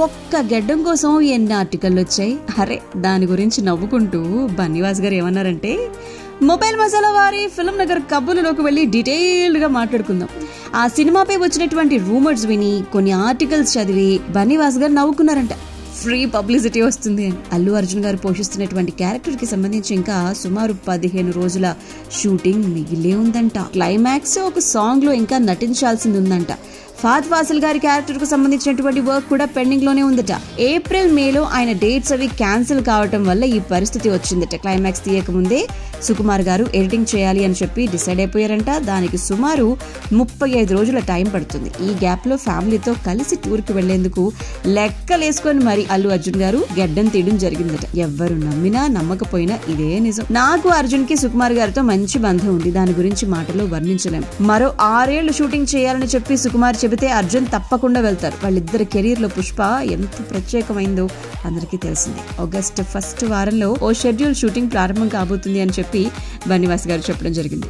ఒక్క గెడ్డం కోసం ఎన్ని ఆర్టికల్లు వచ్చాయి. అరే దాని గురించి నవ్వుకుంటూ బన్నీవాస్ గారు ఏమన్నారంటే, మొబైల్ మసాలా వారి ఫిల్మ్ నగర్ కబుర్లోకి వెళ్ళి డీటెయిల్డ్ గా మాట్లాడుకుందాం. ఆ సినిమాపై వచ్చినటువంటి రూమర్స్ విని కొన్ని ఆర్టికల్స్ చదివి బన్నీవాస్ గారు నవ్వుకున్నారంట. ఫ్రీ పబ్లిసిటీ వస్తుంది అని. అల్లు అర్జున్ గారు పోషిస్తున్నటువంటి క్యారెక్టర్ కి సంబంధించి ఇంకా సుమారు 15 రోజుల షూటింగ్ మిగిలే ఉందంట. క్లైమాక్స్ ఒక సాంగ్ లో ఇంకా నటించాల్సింది ఉందంట. ఫహద్ ఫాసిల్ గారి క్యారెక్టర్ కు సంబంధించినటువంటి వర్క్ కూడా పెండింగ్ లోనే ఉందట. ఏప్రిల్ మేలో ఆయన డేట్స్ అవి క్యాన్సిల్ కావటం వల్ల ఈ పరిస్థితి వచ్చిందట. క్లైమాక్స్ తీయక ముందే సుకుమార్ గారు ఎడిటింగ్ చేయాలి అని చెప్పి డిసైడ్ అయిపోయారంట. దానికి సుమారు 35 రోజుల టైం పడుతుంది. ఈ గ్యాప్ లో ఫ్యామిలీతో కలిసి టూర్ కి వెళ్లేందుకు లెక్కలేసుకొని మరి అల్లు అర్జున్ గారు గెడ్డం తీయడం జరిగిందట. ఎవ్వరు నమ్మినా నమ్మకపోయినా ఇదే నిజం. నాకు అర్జున్ కి సుకుమార్ గారితో మంచి బంధం ఉంది. దాని గురించి మాటలో వర్ణించలేం. మరో 6 ఏళ్లు షూటింగ్ చేయాలని చెప్పి సుకుమార్ చెబితే అర్జున్ తప్పకుండా వెళ్తారు. వాళ్ళిద్దరి కెరీర్ లో పుష్ప ఎంత ప్రత్యేకమైందో అందరికీ తెలిసింది. ఆగస్టు 1st వారంలో ఓ షెడ్యూల్ షూటింగ్ ప్రారంభం కాబోతుంది అని చెప్పి బన్నీవాస్ గారు చెప్పడం జరిగింది.